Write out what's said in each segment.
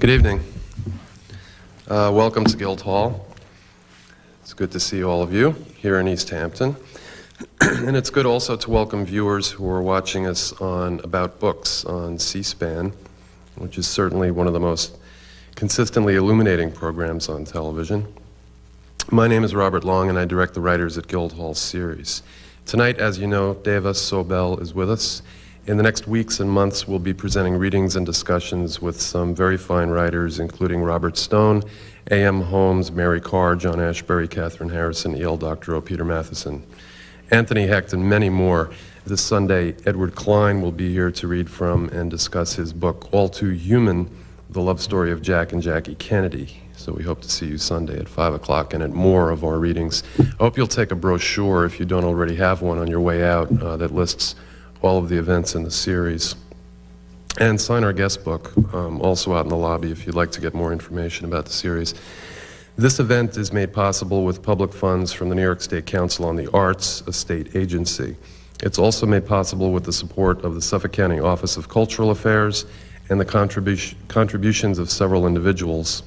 Good evening. Welcome to Guildhall. It's good to see all of you here in East Hampton. And it's good also to welcome viewers who are watching us on About Books on C-SPAN, which is certainly one of the most consistently illuminating programs on television. My name is Robert Long, and I direct the Writers at Guildhall series. Tonight, as you know, Deva Sobel is with us. In the next weeks and months, we'll be presenting readings and discussions with some very fine writers, including Robert Stone, A.M. Holmes, Mary Karr, John Ashbery, Catherine Harrison, E.L. Doctorow, Peter Matheson, Anthony Hecht, and many more. This Sunday, Edward Klein will be here to read from and discuss his book, All Too Human, The Love Story of Jack and Jackie Kennedy. So we hope to see you Sunday at 5 o'clock and at more of our readings. I hope you'll take a brochure, if you don't already have one, on your way out that lists all of the events in the series. And sign our guest book, also out in the lobby if you'd like to get more information about the series. This event is made possible with public funds from the New York State Council on the Arts, a state agency. It's also made possible with the support of the Suffolk County Office of Cultural Affairs and the contributions of several individuals.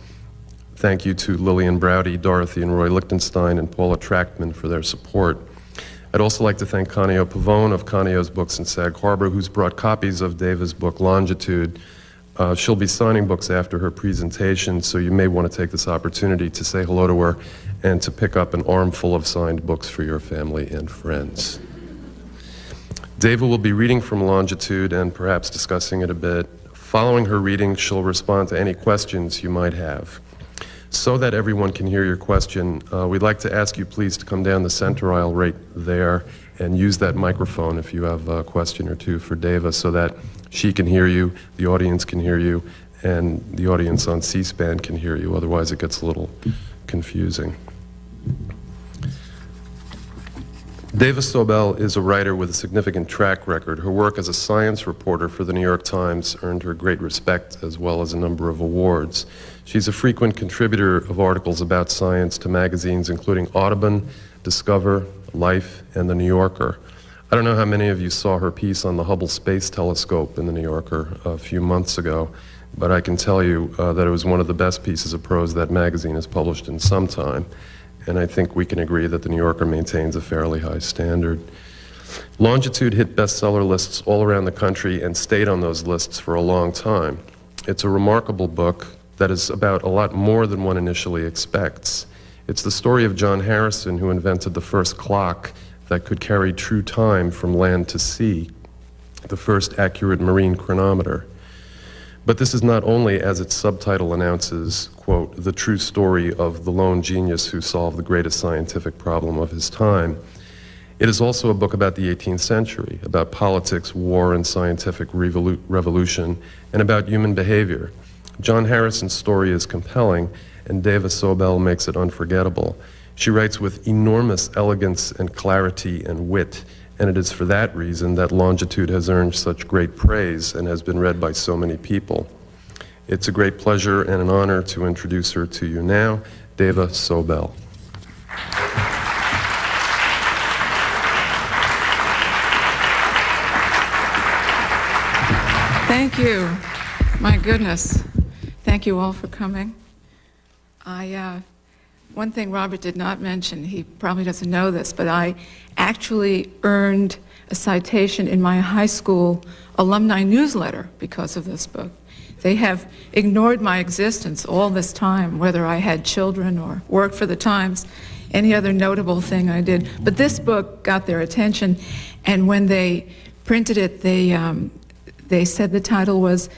Thank you to Lillian Browdy, Dorothy and Roy Lichtenstein, and Paula Trachtman for their support. I'd also like to thank Canio Pavone of Canio's Books in Sag Harbor, who's brought copies of Deva's book, Longitude. She'll be signing books after her presentation, so you may want to take this opportunity to say hello to her and to pick up an armful of signed books for your family and friends. Deva will be reading from Longitude and perhaps discussing it a bit. Following her reading, she'll respond to any questions you might have. So that everyone can hear your question, we'd like to ask you please to come down the center aisle right there and use that microphone if you have a question or two for Deva, so that she can hear you, the audience can hear you, and the audience on C-SPAN can hear you. Otherwise it gets a little confusing. Deva Sobel is a writer with a significant track record. Her work as a science reporter for the New York Times earned her great respect as well as a number of awards. She's a frequent contributor of articles about science to magazines including Audubon, Discover, Life, and The New Yorker. I don't know how many of you saw her piece on the Hubble Space Telescope in The New Yorker a few months ago, but I can tell you that it was one of the best pieces of prose that magazine has published in some time. And I think we can agree that The New Yorker maintains a fairly high standard. Longitude hit bestseller lists all around the country and stayed on those lists for a long time. It's a remarkable book that is about a lot more than one initially expects. It's the story of John Harrison, who invented the first clock that could carry true time from land to sea, the first accurate marine chronometer. But this is not only, as its subtitle announces, quote, the true story of the lone genius who solved the greatest scientific problem of his time. It is also a book about the 18th century, about politics, war, and scientific revolution, and about human behavior. John Harrison's story is compelling, and Deva Sobel makes it unforgettable. She writes with enormous elegance and clarity and wit, and it is for that reason that Longitude has earned such great praise and has been read by so many people. It's a great pleasure and an honor to introduce her to you now, Deva Sobel. Thank you. My goodness. Thank you all for coming. One thing Robert did not mention, he probably doesn't know this, but I actually earned a citation in my high school alumni newsletter because of this book. They have ignored my existence all this time, whether I had children or worked for the Times, any other notable thing I did. But this book got their attention, and when they printed it, they said the title was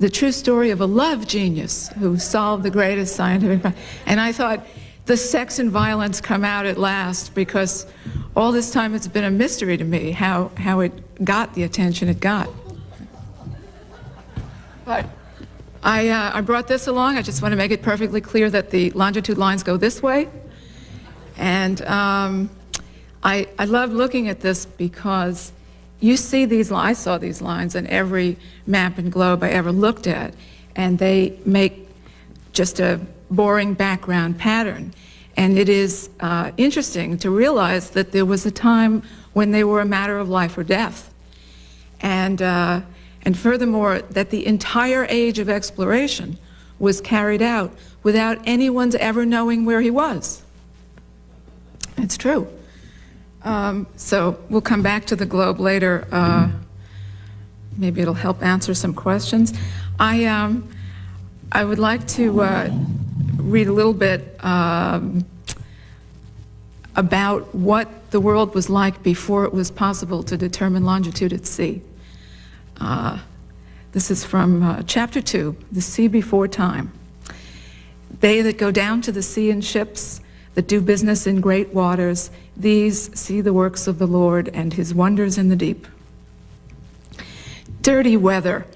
The True Story of a Love Genius Who Solved the Greatest Scientific Problem. And I thought, the sex and violence come out at last, because all this time it's been a mystery to me how it got the attention it got. But I brought this along. I just want to make it perfectly clear that the longitude lines go this way. And I love looking at this because you see these lines. I saw these lines on every map and globe I ever looked at, and they make just a boring background pattern. And it is interesting to realize that there was a time when they were a matter of life or death. And furthermore, that the entire age of exploration was carried out without anyone's ever knowing where he was. It's true. So we'll come back to the globe later. Maybe it'll help answer some questions. I would like to read a little bit about what the world was like before it was possible to determine longitude at sea. This is from chapter 2, The Sea Before Time. They that go down to the sea in ships, that do business in great waters, these see the works of the Lord and his wonders in the deep. Dirty weather,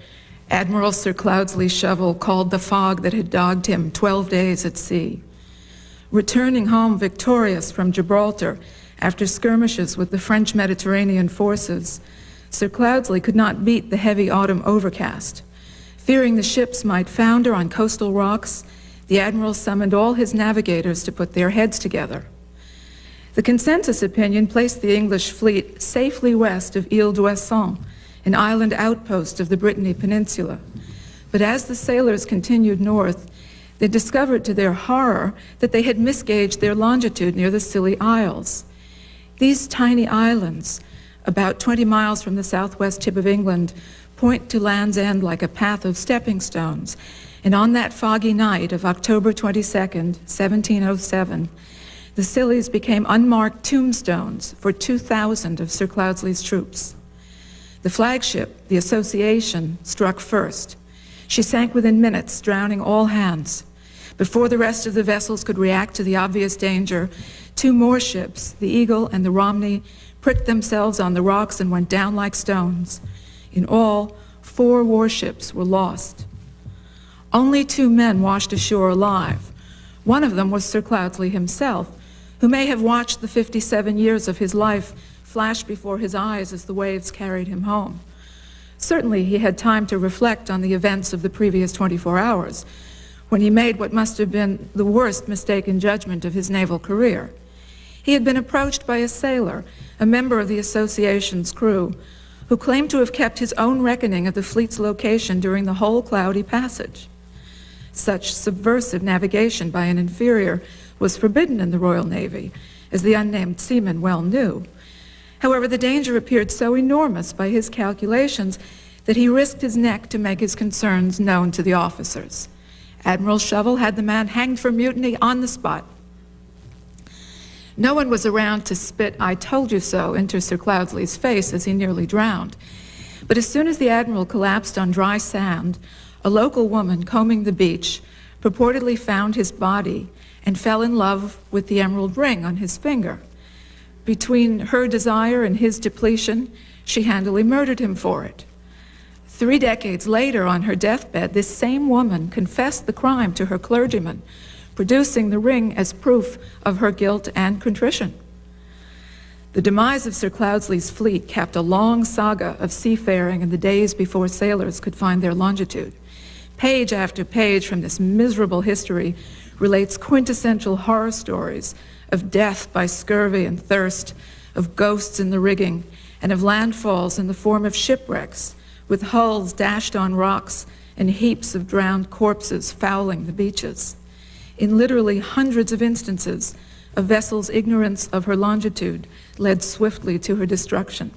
Admiral Sir Cloudesley Shovel called the fog that had dogged him 12 days at sea. Returning home victorious from Gibraltar after skirmishes with the French Mediterranean forces, Sir Cloudesley could not beat the heavy autumn overcast. Fearing the ships might founder on coastal rocks, the Admiral summoned all his navigators to put their heads together. The consensus opinion placed the English fleet safely west of Ile d'Ouessant, an island outpost of the Brittany Peninsula. But as the sailors continued north, they discovered to their horror that they had misgauged their longitude near the Scilly Isles. These tiny islands, about 20 miles from the southwest tip of England, point to Land's End like a path of stepping stones. And on that foggy night of October 22nd, 1707, the Scillies became unmarked tombstones for 2,000 of Sir Cloudesley's troops. The flagship, the Association, struck first. She sank within minutes, drowning all hands. Before the rest of the vessels could react to the obvious danger, 2 more ships, the Eagle and the Romney, pricked themselves on the rocks and went down like stones. In all, 4 warships were lost. Only 2 men washed ashore alive. One of them was Sir Cloudesley himself, who may have watched the 57 years of his life flash before his eyes as the waves carried him home. Certainly he had time to reflect on the events of the previous 24 hours, when he made what must have been the worst mistake in judgment of his naval career. He had been approached by a sailor, a member of the Association's crew, who claimed to have kept his own reckoning of the fleet's location during the whole cloudy passage. Such subversive navigation by an inferior was forbidden in the Royal Navy, as the unnamed seaman well knew. However, the danger appeared so enormous by his calculations that he risked his neck to make his concerns known to the officers. Admiral Shovel had the man hanged for mutiny on the spot. No one was around to spit "I told you so" into Sir Cloudesley's face as he nearly drowned. But as soon as the Admiral collapsed on dry sand, a local woman combing the beach purportedly found his body and fell in love with the emerald ring on his finger. Between her desire and his depletion, she handily murdered him for it. 3 decades later, on her deathbed, this same woman confessed the crime to her clergyman, producing the ring as proof of her guilt and contrition. The demise of Sir Cloudesley's fleet capped a long saga of seafaring in the days before sailors could find their longitude. Page after page from this miserable history relates quintessential horror stories of death by scurvy and thirst, of ghosts in the rigging, and of landfalls in the form of shipwrecks, with hulls dashed on rocks and heaps of drowned corpses fouling the beaches. In literally hundreds of instances, a vessel's ignorance of her longitude led swiftly to her destruction.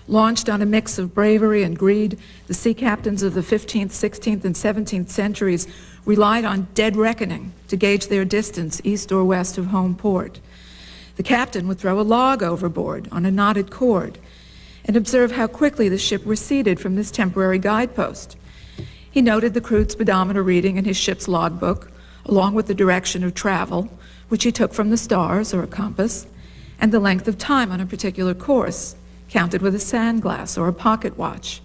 Launched on a mix of bravery and greed, the sea captains of the 15th, 16th, and 17th centuries relied on dead reckoning to gauge their distance east or west of home port. The captain would throw a log overboard on a knotted cord and observe how quickly the ship receded from this temporary guidepost. He noted the crude speedometer reading in his ship's logbook, along with the direction of travel, which he took from the stars or a compass, and the length of time on a particular course, counted with a sand glass or a pocket watch.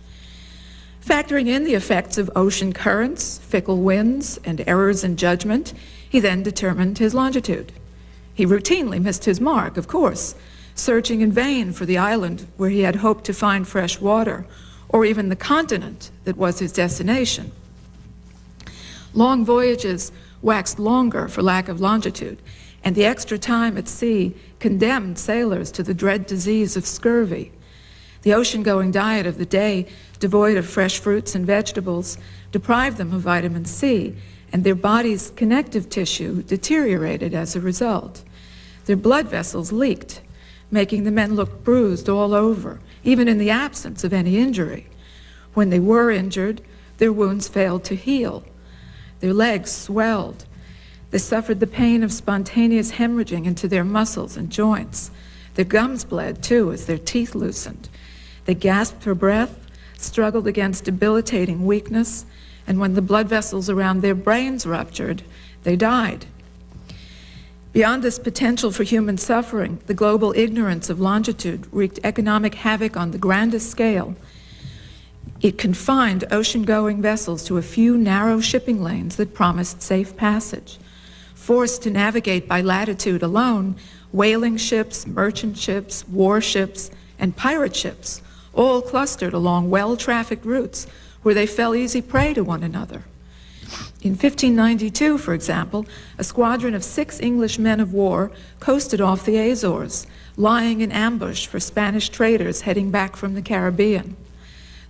Factoring in the effects of ocean currents, fickle winds, and errors in judgment, he then determined his longitude. He routinely missed his mark, of course, searching in vain for the island where he had hoped to find fresh water, or even the continent that was his destination. Long voyages waxed longer for lack of longitude, and the extra time at sea condemned sailors to the dread disease of scurvy. The ocean-going diet of the day, devoid of fresh fruits and vegetables, deprived them of vitamin C, and their body's connective tissue deteriorated as a result. Their blood vessels leaked, making the men look bruised all over, even in the absence of any injury. When they were injured, their wounds failed to heal. Their legs swelled. They suffered the pain of spontaneous hemorrhaging into their muscles and joints. Their gums bled, too, as their teeth loosened. They gasped for breath, struggled against debilitating weakness, and when the blood vessels around their brains ruptured, they died. Beyond this potential for human suffering, the global ignorance of longitude wreaked economic havoc on the grandest scale. It confined ocean-going vessels to a few narrow shipping lanes that promised safe passage. Forced to navigate by latitude alone, whaling ships, merchant ships, warships, and pirate ships all clustered along well-trafficked routes where they fell easy prey to one another. In 1592, for example, a squadron of 6 English men of war coasted off the Azores, lying in ambush for Spanish traders heading back from the Caribbean.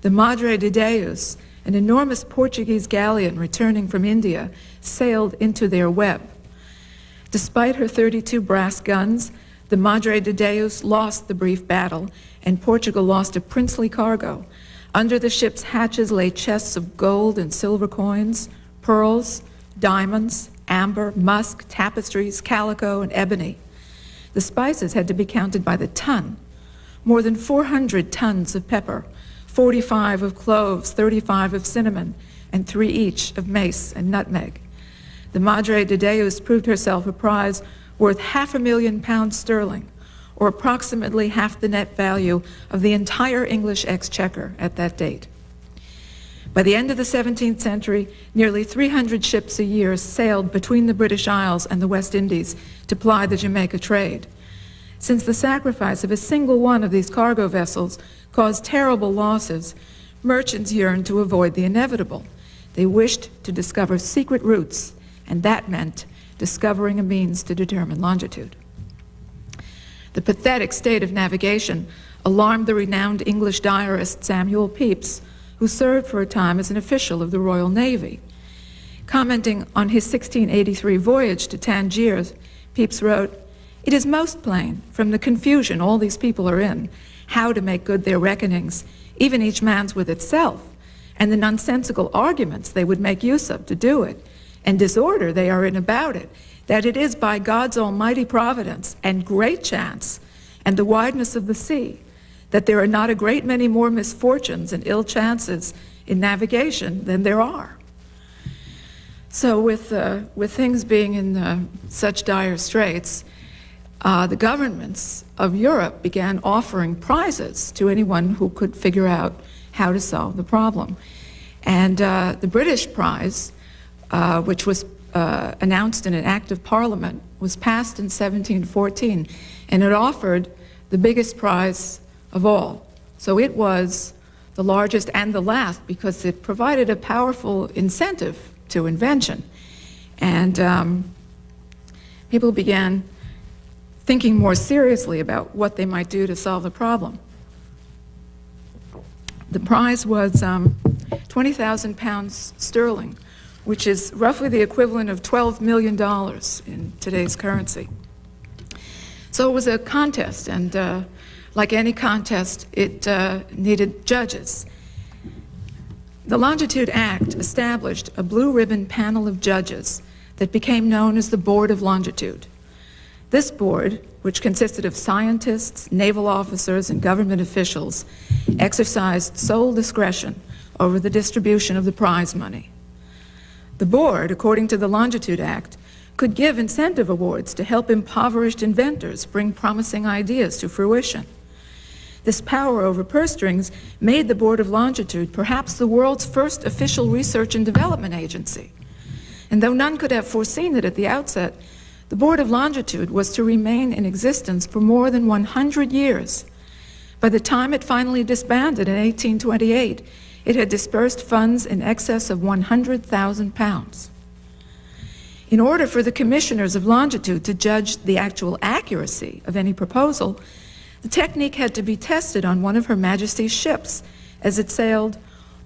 The Madre de Deus, an enormous Portuguese galleon returning from India, sailed into their web. Despite her 32 brass guns, the Madre de Deus lost the brief battle, and Portugal lost a princely cargo. Under the ship's hatches lay chests of gold and silver coins, pearls, diamonds, amber, musk, tapestries, calico, and ebony. The spices had to be counted by the ton. More than 400 tons of pepper, 45 of cloves, 35 of cinnamon, and 3 each of mace and nutmeg. The Madre de Deus proved herself a prize worth £500,000 sterling, or approximately half the net value of the entire English exchequer at that date. By the end of the 17th century, nearly 300 ships a year sailed between the British Isles and the West Indies to ply the Jamaica trade. Since the sacrifice of a single one of these cargo vessels caused terrible losses, merchants yearned to avoid the inevitable. They wished to discover secret routes, and that meant discovering a means to determine longitude. The pathetic state of navigation alarmed the renowned English diarist Samuel Pepys, who served for a time as an official of the Royal Navy. Commenting on his 1683 voyage to Tangier, Pepys wrote, "It is most plain, from the confusion all these people are in, how to make good their reckonings, even each man's with itself, and the nonsensical arguments they would make use of to do it, and disorder they are in about it, that it is by God's almighty providence and great chance, and the wideness of the sea, that there are not a great many more misfortunes and ill chances in navigation than there are." So with things being in such dire straits, the governments of Europe began offering prizes to anyone who could figure out how to solve the problem. And the British prize, which was announced in an act of parliament, was passed in 1714, and it offered the biggest prize of all. So it was the largest and the last because it provided a powerful incentive to invention. And people began thinking more seriously about what they might do to solve the problem. The prize was £20,000 sterling, which is roughly the equivalent of $12 million in today's currency. So it was a contest, and like any contest, it needed judges. The Longitude Act established a blue ribbon panel of judges that became known as the Board of Longitude. This board, which consisted of scientists, naval officers, and government officials, exercised sole discretion over the distribution of the prize money. The board, according to the Longitude Act, could give incentive awards to help impoverished inventors bring promising ideas to fruition. This power over purse strings made the Board of Longitude perhaps the world's first official research and development agency. And though none could have foreseen it at the outset, the Board of Longitude was to remain in existence for more than 100 years. By the time it finally disbanded in 1828, it had dispersed funds in excess of £100,000. In order for the commissioners of Longitude to judge the actual accuracy of any proposal, The technique had to be tested on one of Her Majesty's ships as it sailed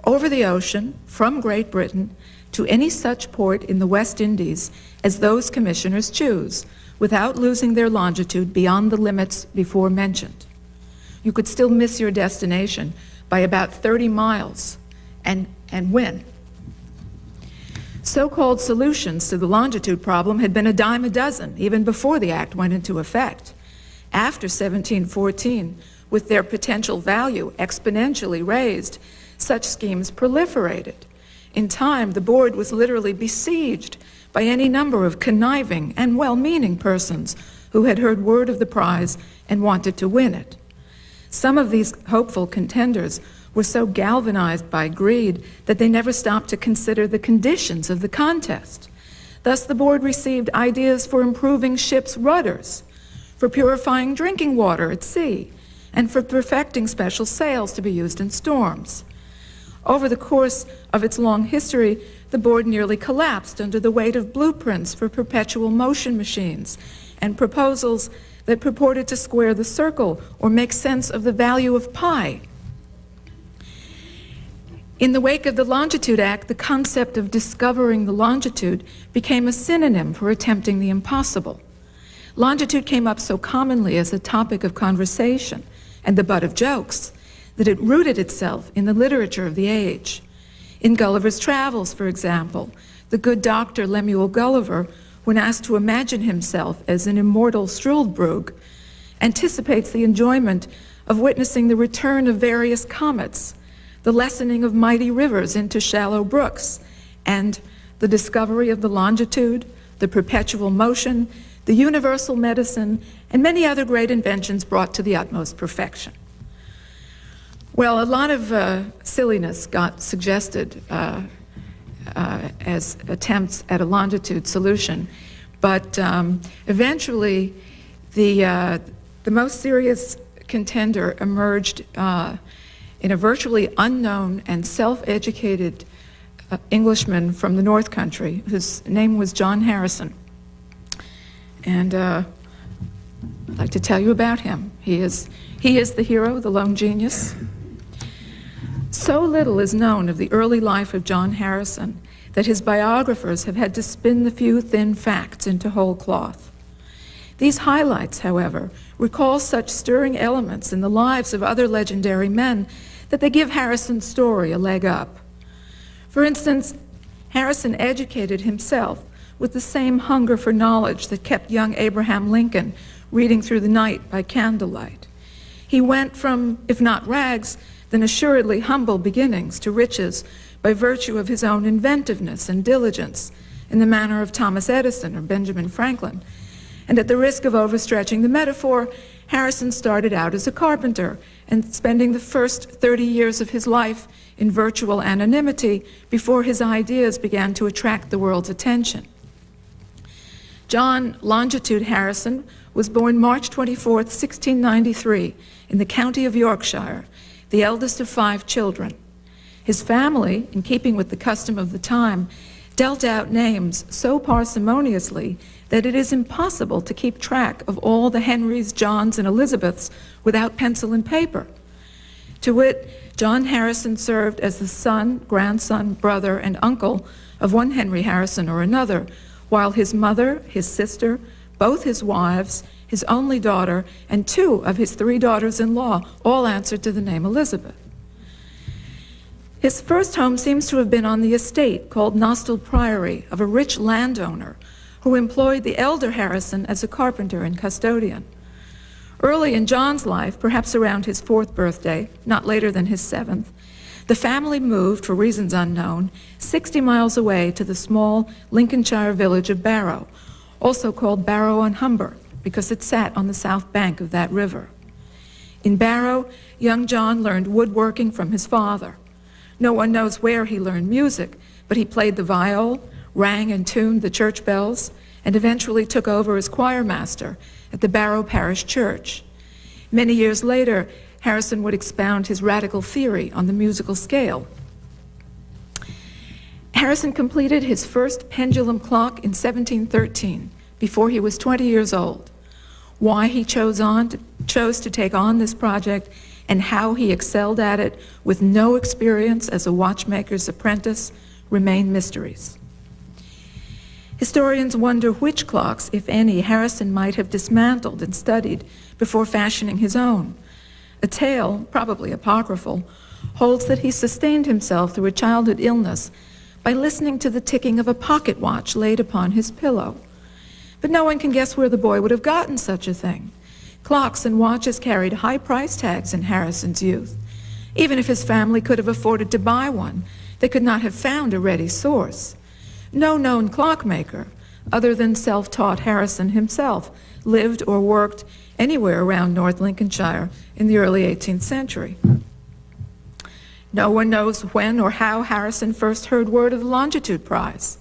over the ocean from Great Britain to any such port in the West Indies as those commissioners choose, without losing their longitude beyond the limits before mentioned. You could still miss your destination by about 30 miles and win. So-called solutions to the longitude problem had been a dime a dozen, even before the Act went into effect. After 1714, with their potential value exponentially raised, such schemes proliferated. In time, the board was literally besieged by any number of conniving and well-meaning persons who had heard word of the prize and wanted to win it. Some of these hopeful contenders were so galvanized by greed that they never stopped to consider the conditions of the contest. Thus, the board received ideas for improving ships' rudders, for purifying drinking water at sea, and for perfecting special sails to be used in storms. Over the course of its long history, the board nearly collapsed under the weight of blueprints for perpetual motion machines and proposals that purported to square the circle or make sense of the value of pi. In the wake of the Longitude Act, the concept of discovering the longitude became a synonym for attempting the impossible. Longitude came up so commonly as a topic of conversation and the butt of jokes that it rooted itself in the literature of the age. In Gulliver's Travels, for example, the good Dr. Lemuel Gulliver, when asked to imagine himself as an immortal Struldbrug, anticipates the enjoyment of witnessing the return of various comets, the lessening of mighty rivers into shallow brooks, and the discovery of the longitude, the perpetual motion, the universal medicine, and many other great inventions brought to the utmost perfection. Well, a lot of silliness got suggested as attempts at a longitude solution, but eventually the most serious contender emerged in a virtually unknown and self-educated Englishman from the North Country, whose name was John Harrison. And I'd like to tell you about him. He is the hero, the lone genius. So little is known of the early life of John Harrison that his biographers have had to spin the few thin facts into whole cloth. These highlights, however, recall such stirring elements in the lives of other legendary men that they give Harrison's story a leg up. For instance, Harrison educated himself with the same hunger for knowledge that kept young Abraham Lincoln reading through the night by candlelight. He went from, if not rags, then assuredly humble beginnings to riches by virtue of his own inventiveness and diligence, in the manner of Thomas Edison or Benjamin Franklin. And at the risk of overstretching the metaphor, Harrison started out as a carpenter and spending the first 30 years of his life in virtual anonymity before his ideas began to attract the world's attention. John Longitude Harrison was born March 24, 1693, in the county of Yorkshire, the eldest of 5 children. His family, in keeping with the custom of the time, dealt out names so parsimoniously that it is impossible to keep track of all the Henrys, Johns, and Elizabeths without pencil and paper. To wit, John Harrison served as the son, grandson, brother, and uncle of one Henry Harrison or another, while his mother, his sister, both his wives, his only daughter, and 2 of his 3 daughters-in-law all answered to the name Elizabeth. His first home seems to have been on the estate called Nostell Priory of a rich landowner who employed the elder Harrison as a carpenter and custodian. Early in John's life, perhaps around his 4th birthday, not later than his 7th, the family moved, for reasons unknown, 60 miles away to the small Lincolnshire village of Barrow, also called Barrow-on-Humber, because it sat on the south bank of that river. In Barrow, young John learned woodworking from his father. No one knows where he learned music, but he played the viol, rang and tuned the church bells, and eventually took over as choir master at the Barrow Parish Church. Many years later, Harrison would expound his radical theory on the musical scale. Harrison completed his first pendulum clock in 1713, before he was 20 years old. Why he chose on chose to take on this project and how he excelled at it with no experience as a watchmaker's apprentice remain mysteries. Historians wonder which clocks, if any, Harrison might have dismantled and studied before fashioning his own. A tale, probably apocryphal, holds that he sustained himself through a childhood illness by listening to the ticking of a pocket watch laid upon his pillow. But no one can guess where the boy would have gotten such a thing. Clocks and watches carried high price tags in Harrison's youth. Even if his family could have afforded to buy one, they could not have found a ready source. No known clockmaker, other than self-taught Harrison himself, lived or worked anywhere around North Lincolnshire in the early 18th century. No one knows when or how Harrison first heard word of the Longitude Prize.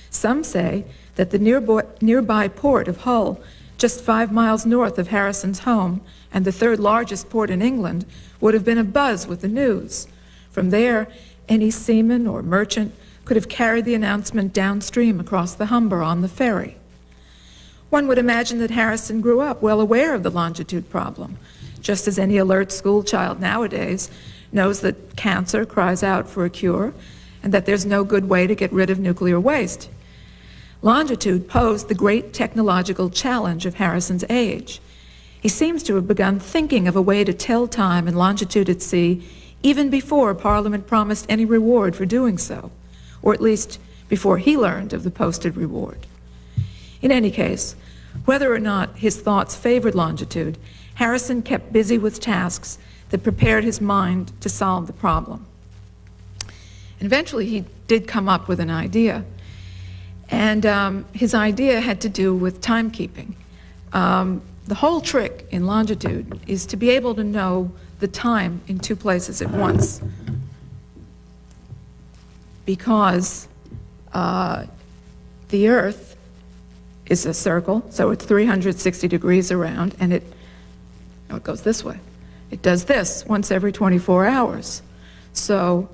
Some say that the nearby port of Hull, just 5 miles north of Harrison's home and the third largest port in England, would have been abuzz with the news. From there, any seaman or merchant could have carried the announcement downstream across the Humber on the ferry. One would imagine that Harrison grew up well aware of the longitude problem, just as any alert schoolchild nowadays knows that cancer cries out for a cure and that there's no good way to get rid of nuclear waste. Longitude posed the great technological challenge of Harrison's age. He seems to have begun thinking of a way to tell time and longitude at sea even before Parliament promised any reward for doing so, or at least before he learned of the posted reward. In any case, whether or not his thoughts favored longitude, Harrison kept busy with tasks that prepared his mind to solve the problem. And eventually he did come up with an idea. And his idea had to do with timekeeping. The whole trick in longitude is to be able to know the time in two places at once. Because the Earth is a circle, so it's 360 degrees around, and it goes this way. It does this once every 24 hours. So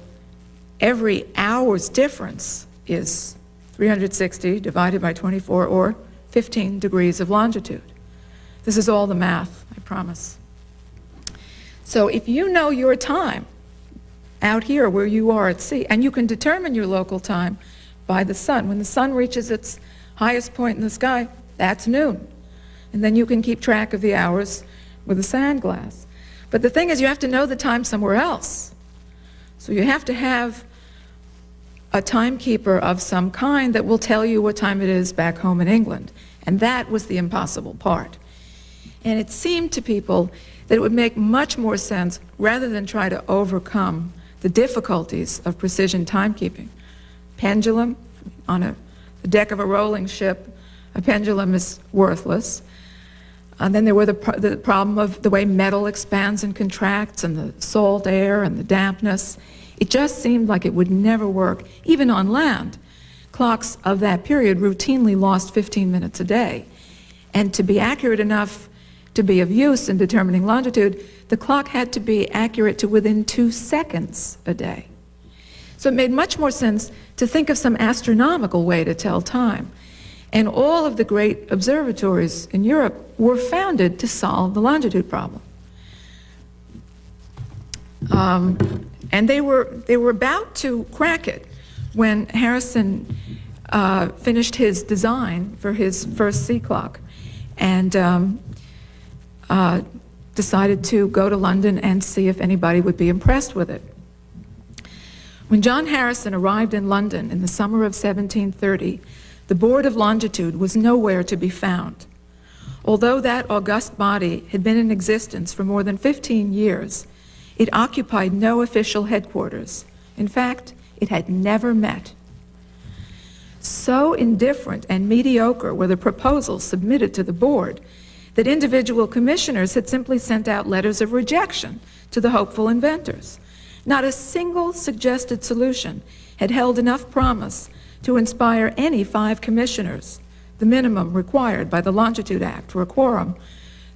every hour's difference is 360 divided by 24, or 15 degrees of longitude. This is all the math, I promise. So if you know your time out here where you are at sea, and you can determine your local time by the sun. When the sun reaches its highest point in the sky, that's noon. And then you can keep track of the hours with a sand glass. But the thing is, you have to know the time somewhere else. So you have to have a timekeeper of some kind that will tell you what time it is back home in England. And that was the impossible part. And it seemed to people that it would make much more sense, rather than try to overcome the difficulties of precision timekeeping. Pendulum, on the deck of a rolling ship, a pendulum is worthless. And then there were the problem of the way metal expands and contracts, and the salt air and the dampness. It just seemed like it would never work, even on land. Clocks of that period routinely lost 15 minutes a day. And to be accurate enough to be of use in determining longitude, the clock had to be accurate to within 2 seconds a day. So it made much more sense to think of some astronomical way to tell time. And all of the great observatories in Europe were founded to solve the longitude problem. And they were about to crack it when Harrison finished his design for his first sea clock, and decided to go to London and see if anybody would be impressed with it. When John Harrison arrived in London in the summer of 1730, the Board of Longitude was nowhere to be found. Although that august body had been in existence for more than 15 years, it occupied no official headquarters. In fact, it had never met. So indifferent and mediocre were the proposals submitted to the board that individual commissioners had simply sent out letters of rejection to the hopeful inventors. Not a single suggested solution had held enough promise to inspire any 5 commissioners, the minimum required by the Longitude Act for a quorum,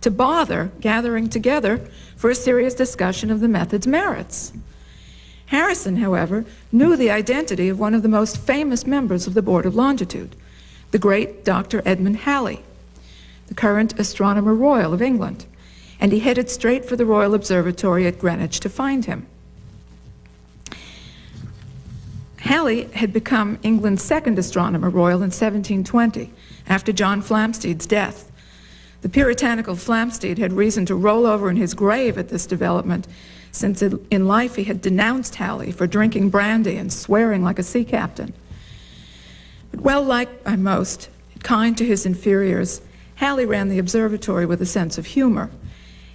to bother gathering together for a serious discussion of the method's merits. Harrison, however, knew the identity of one of the most famous members of the Board of Longitude, the great Dr. Edmund Halley, the current Astronomer Royal of England. and he headed straight for the Royal Observatory at Greenwich to find him. Halley had become England's second astronomer royal in 1720, after John Flamsteed's death. The puritanical Flamsteed had reason to roll over in his grave at this development, since in life he had denounced Halley for drinking brandy and swearing like a sea captain. But well liked by most, kind to his inferiors, Halley ran the observatory with a sense of humor.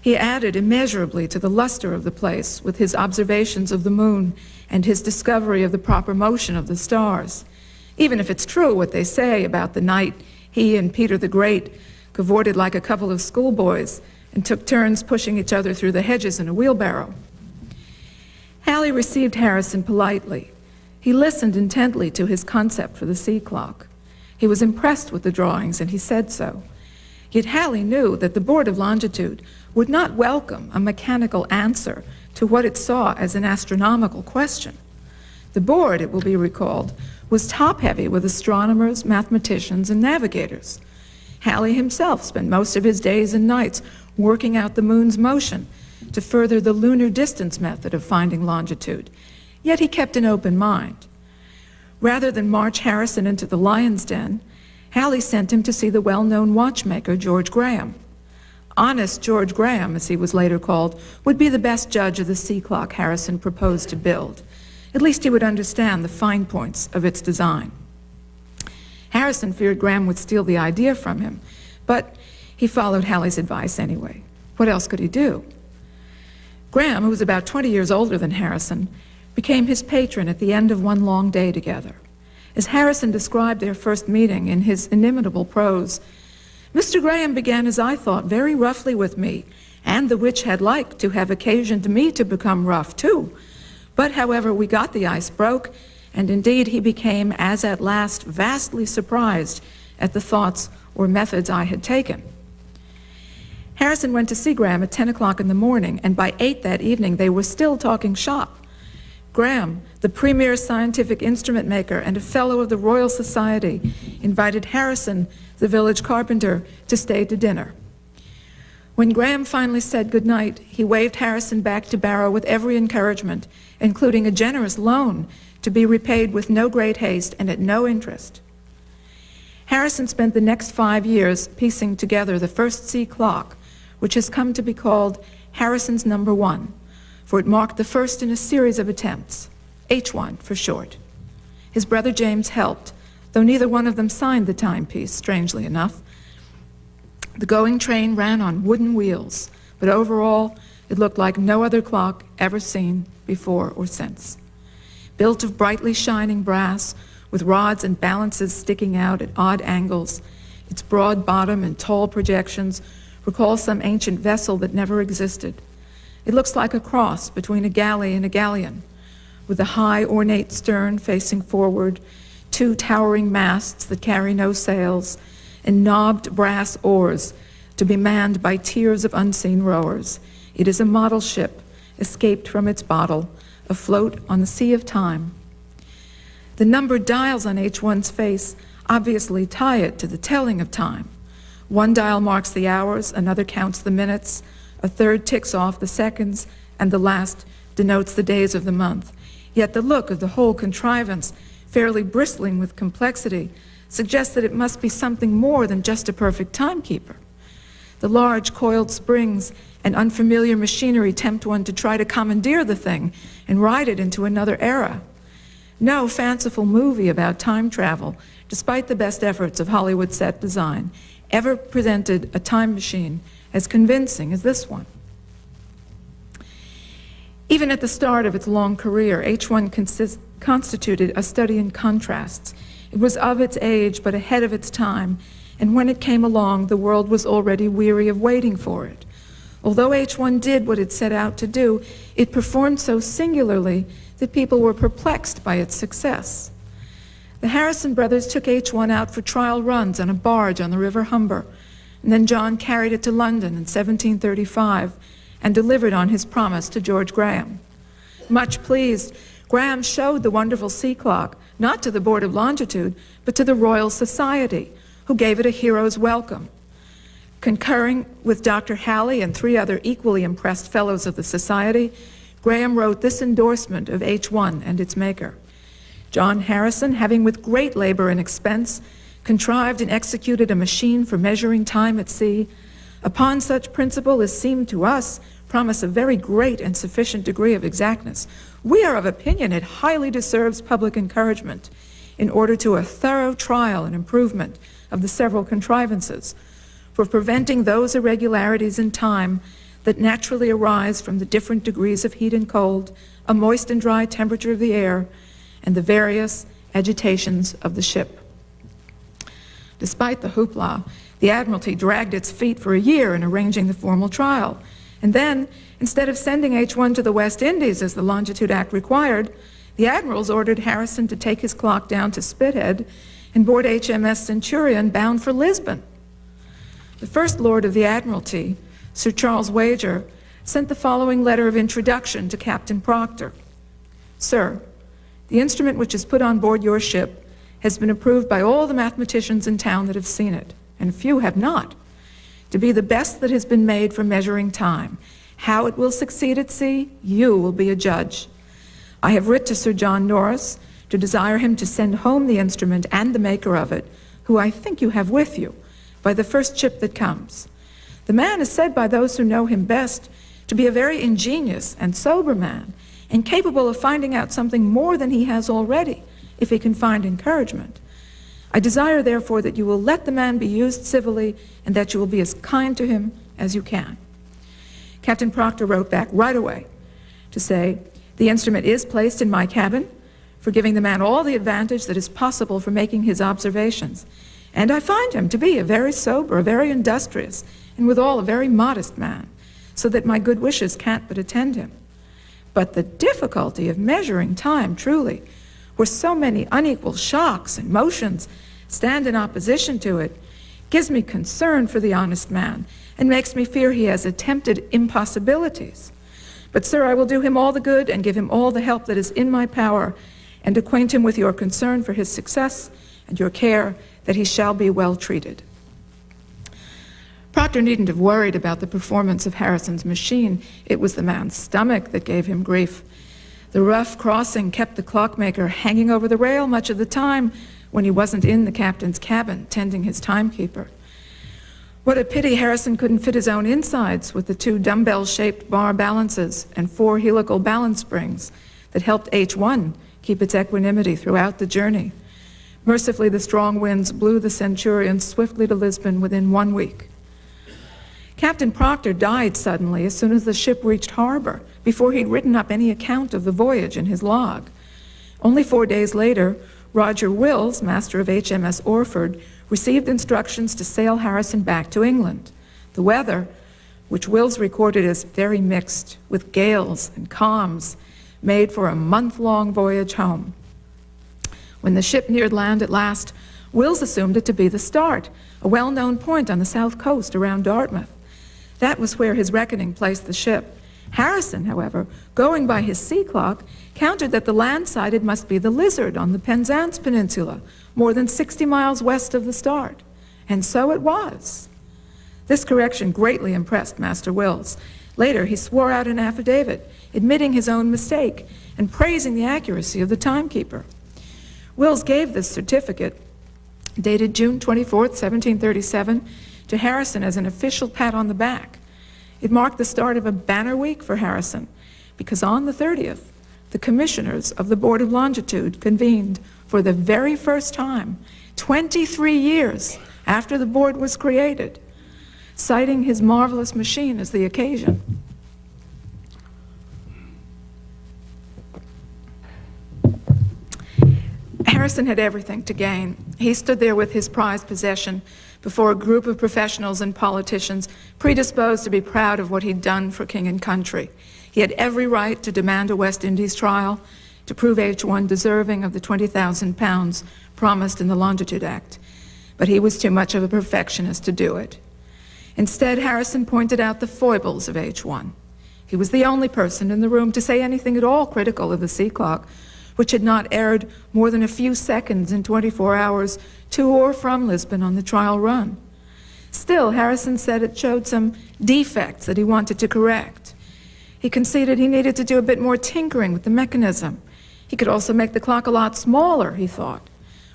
He added immeasurably to the luster of the place with his observations of the moon and his discovery of the proper motion of the stars. Even if it's true what they say about the night he and Peter the Great cavorted like a couple of schoolboys and took turns pushing each other through the hedges in a wheelbarrow. Halley received Harrison politely. He listened intently to his concept for the sea clock. He was impressed with the drawings, and he said so. Yet Halley knew that the Board of Longitude would not welcome a mechanical answer to what it saw as an astronomical question. The board, it will be recalled, was top-heavy with astronomers, mathematicians, and navigators. Halley himself spent most of his days and nights working out the moon's motion to further the lunar distance method of finding longitude, yet he kept an open mind. Rather than march Harrison into the lion's den, Halley sent him to see the well-known watchmaker George Graham. Honest George Graham, as he was later called, would be the best judge of the sea clock Harrison proposed to build. At least he would understand the fine points of its design. Harrison feared Graham would steal the idea from him, but he followed Halley's advice anyway. What else could he do? Graham, who was about 20 years older than Harrison, became his patron at the end of one long day together. As Harrison described their first meeting in his inimitable prose, "Mr. Graham began, as I thought, very roughly with me, and the which had like to have occasioned me to become rough too. But, however, we got the ice broke, and indeed he became, as at last, vastly surprised at the thoughts or methods I had taken." Harrison went to see Graham at 10 o'clock in the morning, and by 8 that evening they were still talking shop. Graham, the premier scientific instrument maker and a fellow of the Royal Society, invited Harrison, the village carpenter, to stay to dinner. When Graham finally said good night, he waved Harrison back to Barrow with every encouragement, including a generous loan to be repaid with no great haste and at no interest. Harrison spent the next 5 years piecing together the first sea clock, which has come to be called Harrison's No. 1, for it marked the first in a series of attempts, H1 for short. His brother James helped, though neither one of them signed the timepiece, strangely enough. The going train ran on wooden wheels, but overall it looked like no other clock ever seen before or since. Built of brightly shining brass, with rods and balances sticking out at odd angles, its broad bottom and tall projections recall some ancient vessel that never existed. It looks like a cross between a galley and a galleon, with a high ornate stern facing forward, 2 towering masts that carry no sails, and knobbed brass oars to be manned by tiers of unseen rowers. It is a model ship, escaped from its bottle, afloat on the sea of time. The numbered dials on H1's face obviously tie it to the telling of time. One dial marks the hours, another counts the minutes, a third ticks off the seconds, and the last denotes the days of the month. Yet the look of the whole contrivance, fairly bristling with complexity, suggests that it must be something more than just a perfect timekeeper. The large coiled springs and unfamiliar machinery tempt one to try to commandeer the thing and ride it into another era. No fanciful movie about time travel, despite the best efforts of Hollywood set design, ever presented a time machine as convincing as this one. Even at the start of its long career, H1 constituted a study in contrasts. It was of its age, but ahead of its time, and when it came along, the world was already weary of waiting for it. Although H1 did what it set out to do, it performed so singularly that people were perplexed by its success. The Harrison brothers took H1 out for trial runs on a barge on the River Humber, and then John carried it to London in 1735 and delivered on his promise to George Graham. Much pleased, Graham showed the wonderful sea clock, not to the Board of Longitude, but to the Royal Society, who gave it a hero's welcome. Concurring with Dr. Halley and 3 other equally impressed fellows of the Society, Graham wrote this endorsement of H1 and its maker. John Harrison, having with great labor and expense contrived and executed a machine for measuring time at sea, upon such principle as seemed to us promise a very great and sufficient degree of exactness, we are of opinion it highly deserves public encouragement in order to a thorough trial and improvement of the several contrivances for preventing those irregularities in time that naturally arise from the different degrees of heat and cold, a moist and dry temperature of the air, and the various agitations of the ship. Despite the hoopla, the Admiralty dragged its feet for a year in arranging the formal trial, and then, instead of sending H1 to the West Indies as the Longitude Act required, the admirals ordered Harrison to take his clock down to Spithead and board HMS Centurion bound for Lisbon. The First Lord of the Admiralty, Sir Charles Wager, sent the following letter of introduction to Captain Proctor. Sir, the instrument which is put on board your ship has been approved by all the mathematicians in town that have seen it, and few have not, to be the best that has been made for measuring time. How it will succeed at sea, you will be a judge. I have writ to Sir John Norris to desire him to send home the instrument and the maker of it, who I think you have with you, by the first ship that comes. The man is said by those who know him best to be a very ingenious and sober man, and capable of finding out something more than he has already, if he can find encouragement. I desire, therefore, that you will let the man be used civilly, and that you will be as kind to him as you can. Captain Proctor wrote back right away to say, the instrument is placed in my cabin, for giving the man all the advantage that is possible for making his observations, and I find him to be a very sober, a very industrious, and withal a very modest man, so that my good wishes can't but attend him. But the difficulty of measuring time, truly, where so many unequal shocks and motions stand in opposition to it, gives me concern for the honest man, and makes me fear he has attempted impossibilities. But, sir, I will do him all the good and give him all the help that is in my power, and acquaint him with your concern for his success and your care that he shall be well treated. Proctor needn't have worried about the performance of Harrison's machine. It was the man's stomach that gave him grief. The rough crossing kept the clockmaker hanging over the rail much of the time when he wasn't in the captain's cabin tending his timekeeper. What a pity Harrison couldn't fit his own insides with the 2 dumbbell-shaped bar balances and 4 helical balance springs that helped H1 keep its equanimity throughout the journey. Mercifully, the strong winds blew the Centurion swiftly to Lisbon within 1 week. Captain Proctor died suddenly as soon as the ship reached harbor, before he'd written up any account of the voyage in his log. Only 4 days later, Roger Wills, master of HMS Orford, received instructions to sail Harrison back to England. The weather, which Wills recorded as very mixed, with gales and calms, made for a month-long voyage home. When the ship neared land at last, Wills assumed it to be the Start, a well-known point on the south coast around Dartmouth. That was where his reckoning placed the ship. Harrison, however, going by his sea clock, counted that the land sighted must be the Lizard on the Penzance Peninsula, more than 60 miles west of the Start. And so it was. This correction greatly impressed Master Wills. Later, he swore out an affidavit, admitting his own mistake and praising the accuracy of the timekeeper. Wills gave this certificate, dated June 24th, 1737, to Harrison as an official pat on the back. It marked the start of a banner week for Harrison, because on the 30th, the commissioners of the Board of Longitude convened for the very first time, 23 years after the board was created, citing his marvelous machine as the occasion. Harrison had everything to gain. He stood there with his prized possession before a group of professionals and politicians predisposed to be proud of what he'd done for king and country. He had every right to demand a West Indies trial, to prove H1 deserving of the £20,000 promised in the Longitude Act. But he was too much of a perfectionist to do it. Instead, Harrison pointed out the foibles of H1. He was the only person in the room to say anything at all critical of the sea clock, which had not erred more than a few seconds in 24 hours to or from Lisbon on the trial run. Still, Harrison said it showed some defects that he wanted to correct. He conceded he needed to do a bit more tinkering with the mechanism. He could also make the clock a lot smaller, he thought.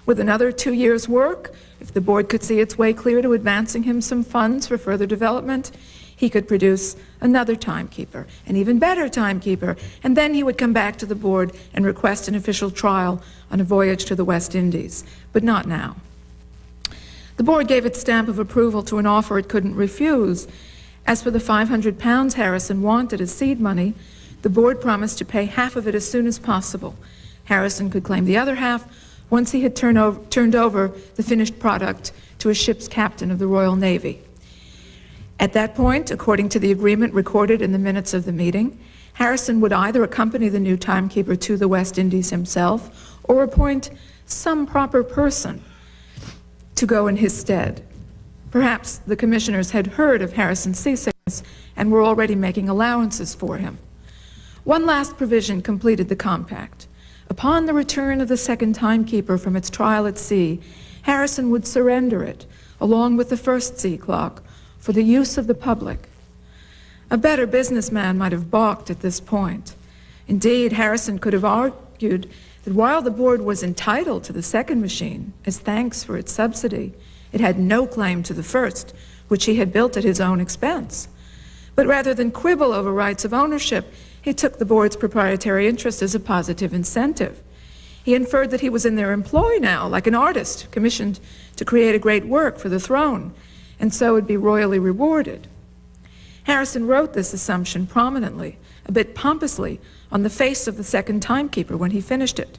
With another 2 years' work, if the board could see its way clear to advancing him some funds for further development, he could produce another timekeeper, an even better timekeeper, and then he would come back to the board and request an official trial on a voyage to the West Indies, but not now. The board gave its stamp of approval to an offer it couldn't refuse. As for the £500 Harrison wanted as seed money, the board promised to pay half of it as soon as possible. Harrison could claim the other half once he had turned over the finished product to a ship's captain of the Royal Navy. At that point, according to the agreement recorded in the minutes of the meeting, Harrison would either accompany the new timekeeper to the West Indies himself or appoint some proper person to go in his stead. Perhaps the commissioners had heard of Harrison's seasickness and were already making allowances for him. One last provision completed the compact. Upon the return of the second timekeeper from its trial at sea, Harrison would surrender it, along with the first sea clock, for the use of the public. A better businessman might have balked at this point. Indeed, Harrison could have argued that while the board was entitled to the second machine as thanks for its subsidy, it had no claim to the first, which he had built at his own expense. But rather than quibble over rights of ownership, he took the board's proprietary interest as a positive incentive. He inferred that he was in their employ now, like an artist commissioned to create a great work for the throne, and so would be royally rewarded. Harrison wrote this assumption prominently, a bit pompously, on the face of the second timekeeper when he finished it.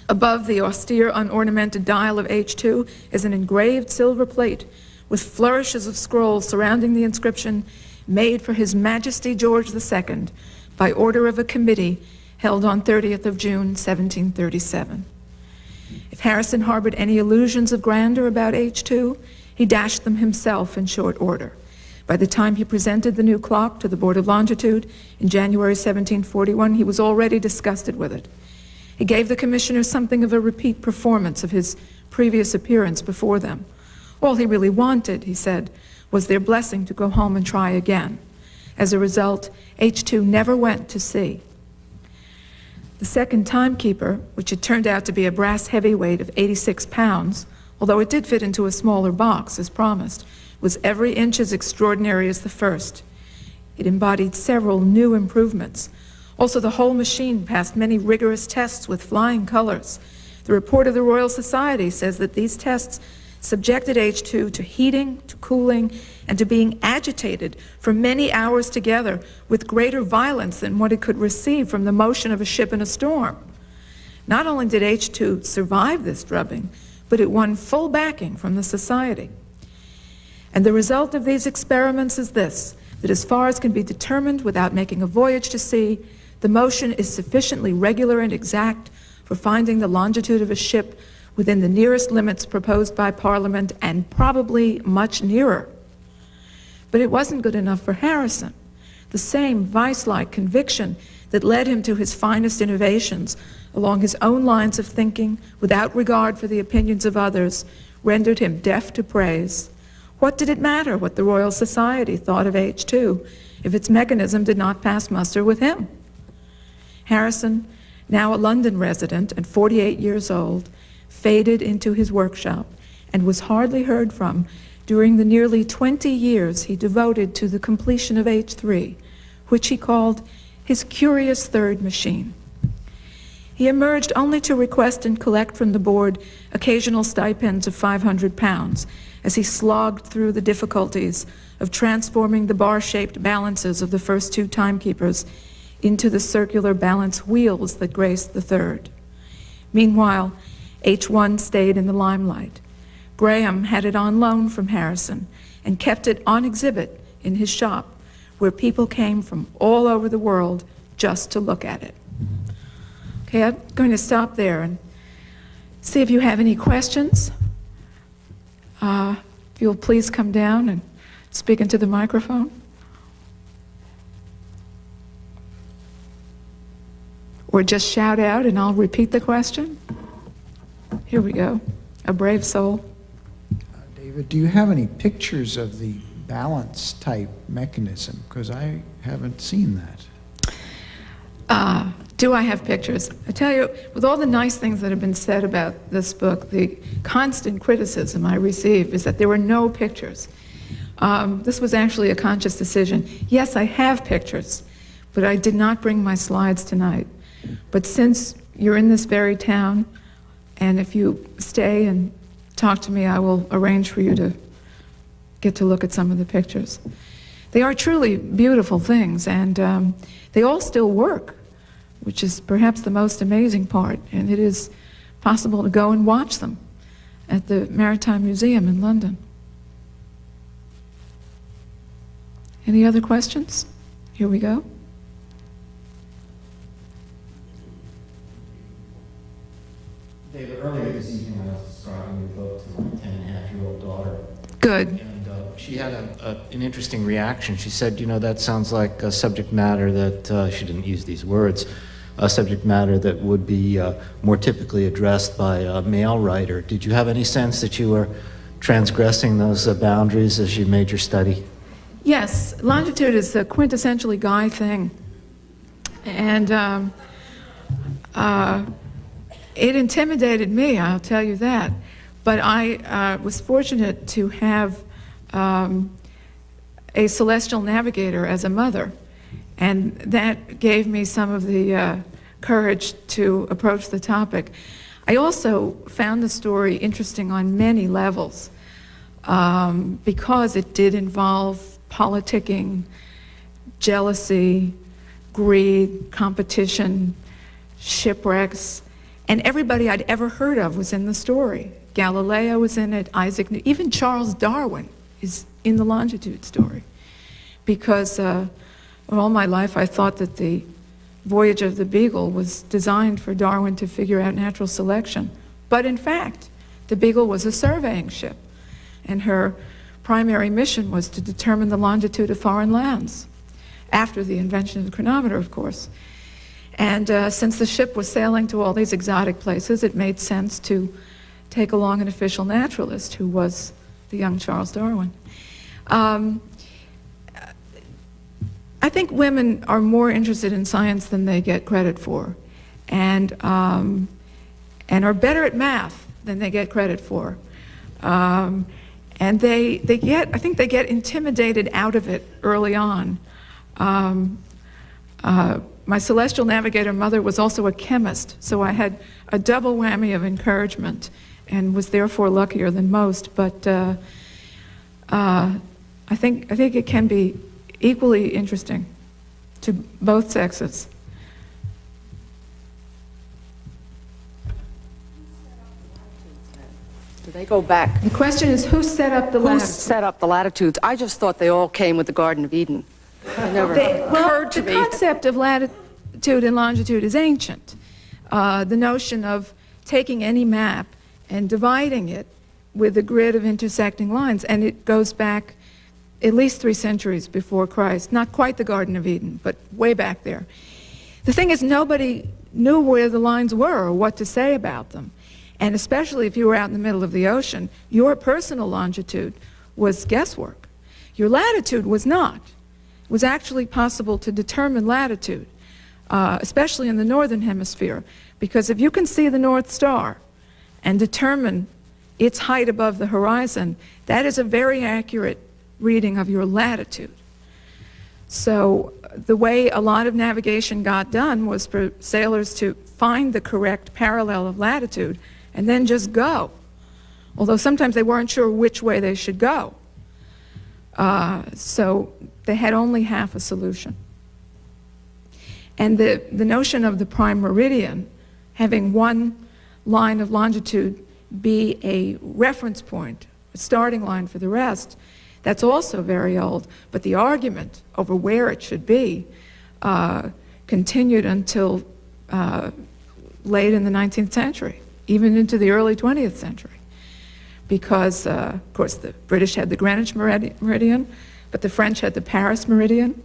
Above the austere, unornamented dial of H2 is an engraved silver plate with flourishes of scrolls surrounding the inscription, "Made for His Majesty George II, by order of a committee held on 30th of June, 1737. If Harrison harbored any illusions of grandeur about H2, he dashed them himself in short order. By the time he presented the new clock to the Board of Longitude in January 1741, he was already disgusted with it. He gave the commissioners something of a repeat performance of his previous appearance before them. All he really wanted, he said, was their blessing to go home and try again. As a result, H2 never went to sea. The second timekeeper, which had turned out to be a brass heavyweight of 86 pounds, although it did fit into a smaller box as promised, was every inch as extraordinary as the first. It embodied several new improvements. Also, the whole machine passed many rigorous tests with flying colors. The report of the Royal Society says that these tests subjected H2 to heating, to cooling, and to being agitated for many hours together with greater violence than what it could receive from the motion of a ship in a storm. Not only did H2 survive this drubbing, but it won full backing from the Society. And the result of these experiments is this, that as far as can be determined without making a voyage to sea, the motion is sufficiently regular and exact for finding the longitude of a ship within the nearest limits proposed by Parliament and probably much nearer. But it wasn't good enough for Harrison. The same vice-like conviction that led him to his finest innovations along his own lines of thinking without regard for the opinions of others rendered him deaf to praise. What did it matter what the Royal Society thought of H2 if its mechanism did not pass muster with him? Harrison, now a London resident and 48 years old, faded into his workshop and was hardly heard from during the nearly 20 years he devoted to the completion of H3, which he called his curious third machine. He emerged only to request and collect from the board occasional stipends of £500 as he slogged through the difficulties of transforming the bar-shaped balances of the first two timekeepers into the circular balance wheels that graced the third. Meanwhile, H1 stayed in the limelight. Graham had it on loan from Harrison and kept it on exhibit in his shop, where people came from all over the world just to look at it. Okay, I'm going to stop there and see if you have any questions. If you'll please come down and speak into the microphone. Or just shout out and I'll repeat the question. Here we go. A brave soul. David David, do you have any pictures of the balance type mechanism? Because I haven't seen that. Do I have pictures? I tell you, with all the nice things that have been said about this book, the constant criticism I receive is that there were no pictures. This was actually a conscious decision. Yes, I have pictures, but I did not bring my slides tonight. But since you're in this very town, and if you stay and talk to me, I will arrange for you to get to look at some of the pictures. They are truly beautiful things, and they all still work, which is perhaps the most amazing part, and it is possible to go and watch them at the Maritime Museum in London. Any other questions? Here we go. David, earlier this evening I was describing your book to my 10-and-a-half-year-old daughter. Good. And she had an interesting reaction. She said, you know, that sounds like a subject matter that, she didn't use these words, a subject matter that would be more typically addressed by a male writer. Did you have any sense that you were transgressing those boundaries as you made your study? Yes, longitude is a quintessentially guy thing. And it intimidated me, I'll tell you that. But I was fortunate to have a celestial navigator as a mother. And that gave me some of the courage to approach the topic. I also found the story interesting on many levels because it did involve politicking, jealousy, greed, competition, shipwrecks, and everybody I'd ever heard of was in the story. Galileo was in it, Isaac Newton, even Charles Darwin is in the longitude story. Because all my life I thought that the voyage of the Beagle was designed for Darwin to figure out natural selection. But in fact, the Beagle was a surveying ship, and her primary mission was to determine the longitude of foreign lands, after the invention of the chronometer, of course. And since the ship was sailing to all these exotic places, it made sense to take along an official naturalist, who was the young Charles Darwin. I think women are more interested in science than they get credit for, and are better at math than they get credit for. And they get, I think they get intimidated out of it early on. My celestial navigator mother was also a chemist, so I had a double whammy of encouragement and was therefore luckier than most. But I think it can be equally interesting to both sexes. Do they go back? The question is, who set up the Who latitude? set up the latitudes? I just thought they all came with the Garden of Eden. It never occurred to the me. concept of latitude and longitude is ancient. The notion of taking any map and dividing it with a grid of intersecting lines, and it goes back at least 3 centuries before Christ. Not quite the Garden of Eden, but way back there. The thing is, nobody knew where the lines were or what to say about them. And especially if you were out in the middle of the ocean, your personal longitude was guesswork. Your latitude was not. It was actually possible to determine latitude, especially in the northern hemisphere, because if you can see the North Star and determine its height above the horizon, that is a very accurate reading of your latitude. So the way a lot of navigation got done was for sailors to find the correct parallel of latitude and then just go, although sometimes they weren't sure which way they should go. So they had only half a solution. And the notion of the prime meridian, having one line of longitude be a reference point, a starting line for the rest, that's also very old. But the argument over where it should be continued until late in the 19th century, even into the early 20th century. Because, of course, the British had the Greenwich meridian, but the French had the Paris meridian.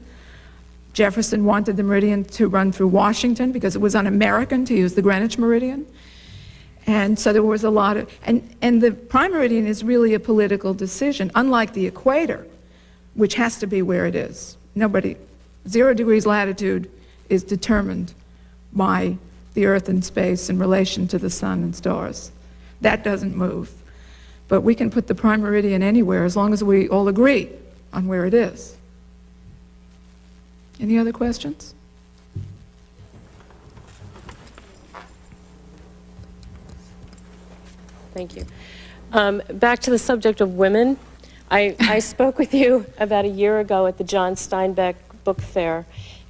Jefferson wanted the meridian to run through Washington because it was un-American to use the Greenwich meridian. And so there was a lot of, and the prime meridian is really a political decision, unlike the equator, which has to be where it is. 0 degrees latitude is determined by the Earth and space in relation to the sun and stars. That doesn't move. But we can put the prime meridian anywhere as long as we all agree on where it is. Any other questions? Thank you. Back to the subject of women. I spoke with you about a year ago at the John Steinbeck Book Fair,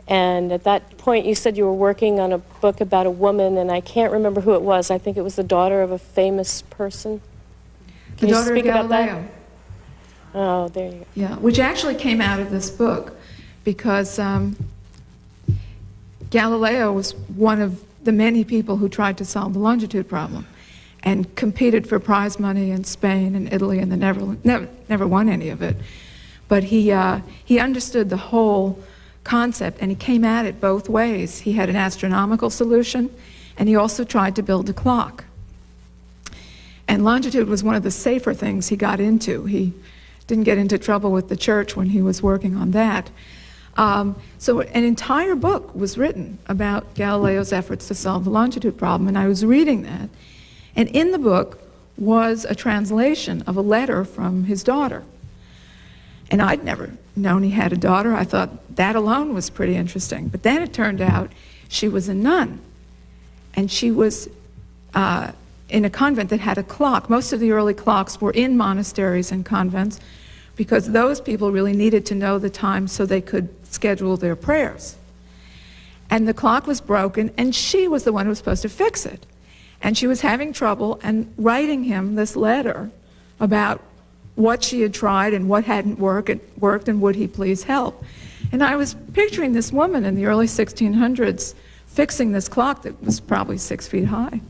and at that point you said you were working on a book about a woman, and I can't remember who it was. I think it was the daughter of a famous person. Can you speak about that? Oh, there you go. Yeah, which actually came out of this book because Galileo was one of the many people who tried to solve the longitude problem and competed for prize money in Spain and Italy and the Netherlands. Never won any of it. But he understood the whole concept, and he came at it both ways. He had an astronomical solution, and he also tried to build a clock. And longitude was one of the safer things he got into. He didn't get into trouble with the church when he was working on that. So an entire book was written about Galileo's efforts to solve the longitude problem, and I was reading that. And in the book was a translation of a letter from his daughter. And I'd never known he had a daughter. I thought that alone was pretty interesting. But then it turned out she was a nun, and she was in a convent that had a clock. Most of the early clocks were in monasteries and convents because those people really needed to know the time so they could schedule their prayers. And the clock was broken, and she was the one who was supposed to fix it. And she was having trouble and writing him this letter about what she had tried and what hadn't worked and would he please help. And I was picturing this woman in the early 1600s fixing this clock that was probably 6 feet high.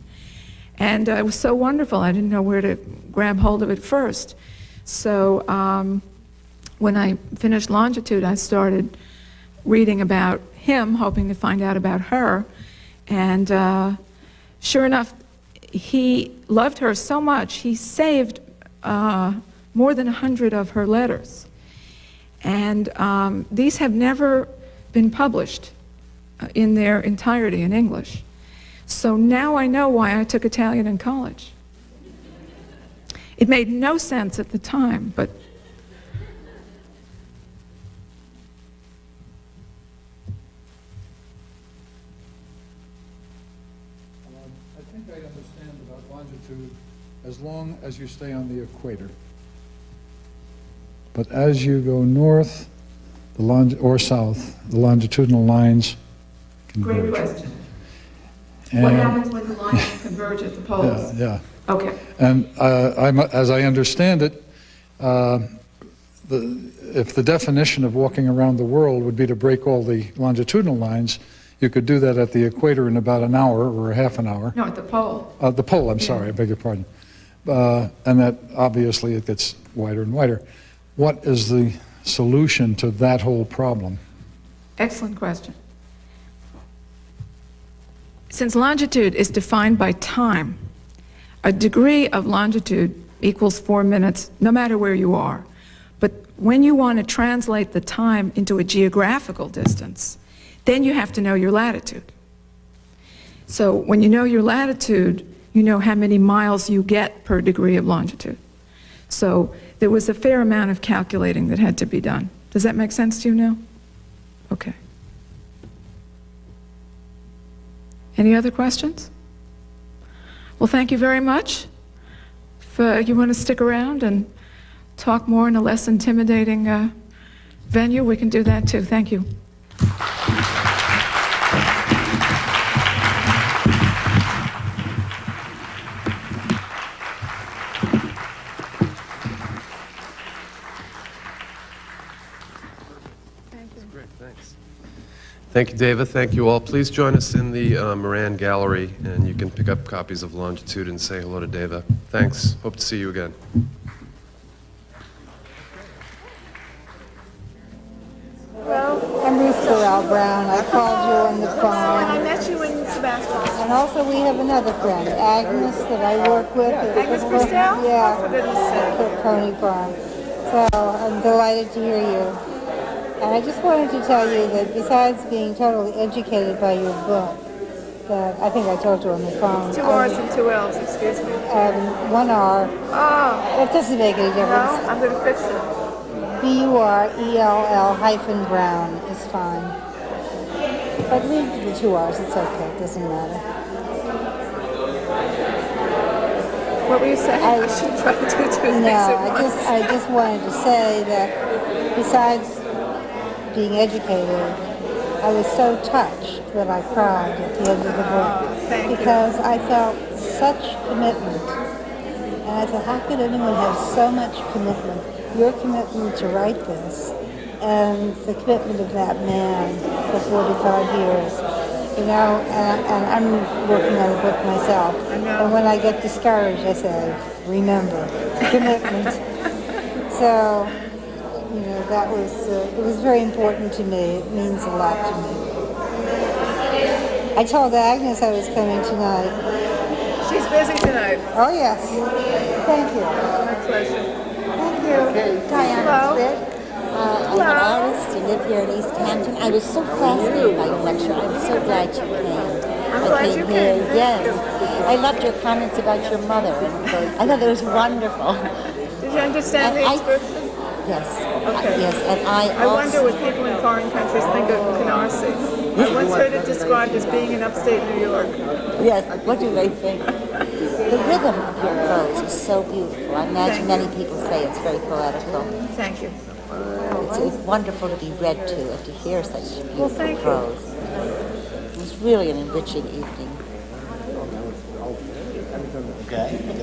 And it was so wonderful, I didn't know where to grab hold of it first. So when I finished Longitude, I started reading about him, hoping to find out about her. And sure enough, he loved her so much, he saved more than 100 of her letters. And these have never been published in their entirety in English. So now I know why I took Italian in college. It made no sense at the time, but I think I understand about longitude as long as you stay on the equator. But as you go north or south, the longitudinal lines converge. great question. And What happens when the lines converge at the poles? Yeah. Okay. And as I understand it, if the definition of walking around the world would be to break all the longitudinal lines, you could do that at the equator in about an hour or a half an hour. No, at the pole. The pole, I'm sorry, I beg your pardon. And that obviously it gets wider and wider. What is the solution to that whole problem? Excellent question. Since longitude is defined by time, a degree of longitude equals 4 minutes, no matter where you are. But when you want to translate the time into a geographical distance, then you have to know your latitude. So when you know your latitude, you know how many miles you get per degree of longitude. So there was a fair amount of calculating that had to be done. Does that make sense to you now? Okay. Any other questions? Well, thank you very much. If you want to stick around and talk more in a less intimidating venue, we can do that too. Thank you. Great, thanks. Thank you, David. Thank you all. Please join us in the Moran Gallery, and you can pick up copies of Longitude and say hello to David. Thanks. Hope to see you again. I'm Ruth Burrell Brown. I called you on the phone. I met you in Sebastopol. And also we have another friend, Agnes, that I work with. Agnes Christel? Yeah. Oh, for goodness sake. At Pony Farm. So I'm delighted to hear you. And I just wanted to tell you that besides being totally educated by your book, that I think I told you on the phone. 2 R's and 2 L's, excuse me. 1 R. Oh, It doesn't make any no, difference. I'm going to fix it. BURELL-Brown is fine. But leave the 2 R's, it's okay, it doesn't matter. What were you saying? I should try to do 2 things No, at once. I just wanted to say that besides being educated, I was so touched that I cried at the end of the book thank you. because I felt such commitment. And I thought, how could anyone have so much commitment? Your commitment to write this and the commitment of that man for 45 years. You know, and I'm working on a book myself. I know. And when I get discouraged, I say, remember, commitment. So, you know, that was, it was very important to me. It means a lot to me. I told Agnes I was coming tonight. She's busy tonight. Oh, yes. Thank you. My pleasure. Thank you. Diana Hello. Schmidt. I'm an artist. I live here in East Hampton. I was so fascinated by your lecture. I'm so glad you came. I'm glad you here. came. Thank Yes. you. I loved your comments about your mother. I thought that was wonderful. Did you understand the And expression? Yes. Okay. Yes, and I wonder also... what people in foreign countries think of Canarsie. I once heard it described as being in upstate New York. Yes, what do they think? The rhythm of your prose is so beautiful. I imagine many people say it's very poetical. Thank you. It's wonderful to be read to and to hear such beautiful thank you. prose. It was really an enriching evening.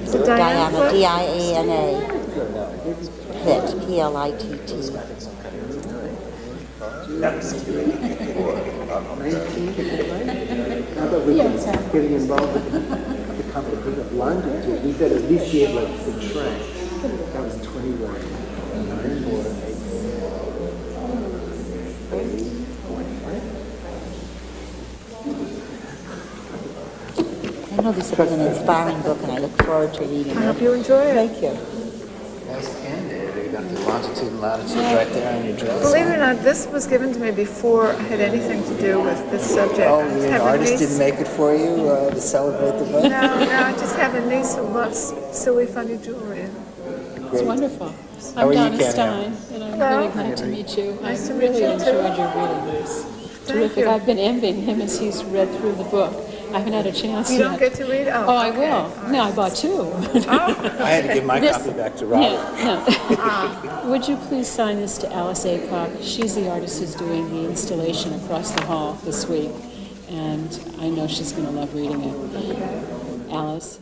Is it Diana? Diana, D-I-A-N-A. Plitt, P-L-I-T-T. Getting involved with the company of longitude, we said at least be able to subtract. That was 21. I know this has been an inspiring book, and I look forward to reading it. I hope you enjoy it. Thank you. That's ended. You got the longitude and latitude right there on your dress. Believe it or not, this was given to me before I had anything to do with this subject. Oh, I just the have a artist niece- didn't make it for you to celebrate the book? No, I just have a niece who loves silly, funny jewelry. It's wonderful. How are I'm you, Donna Ken? Stein, and I'm Hello. really glad to meet you. Nice to I meet really you, too. enjoyed your reading. It was terrific. you. I've been envying him as he's read through the book. I haven't had a chance You yet. don't get to read? Oh, Oh, I okay. will. All right. No, I bought 2. Oh, I had to give my This- copy back to Robert. Yeah, no. Would you please sign this to Alice Aycock? She's the artist who's doing the installation across the hall this week, and I know she's going to love reading it. Alice?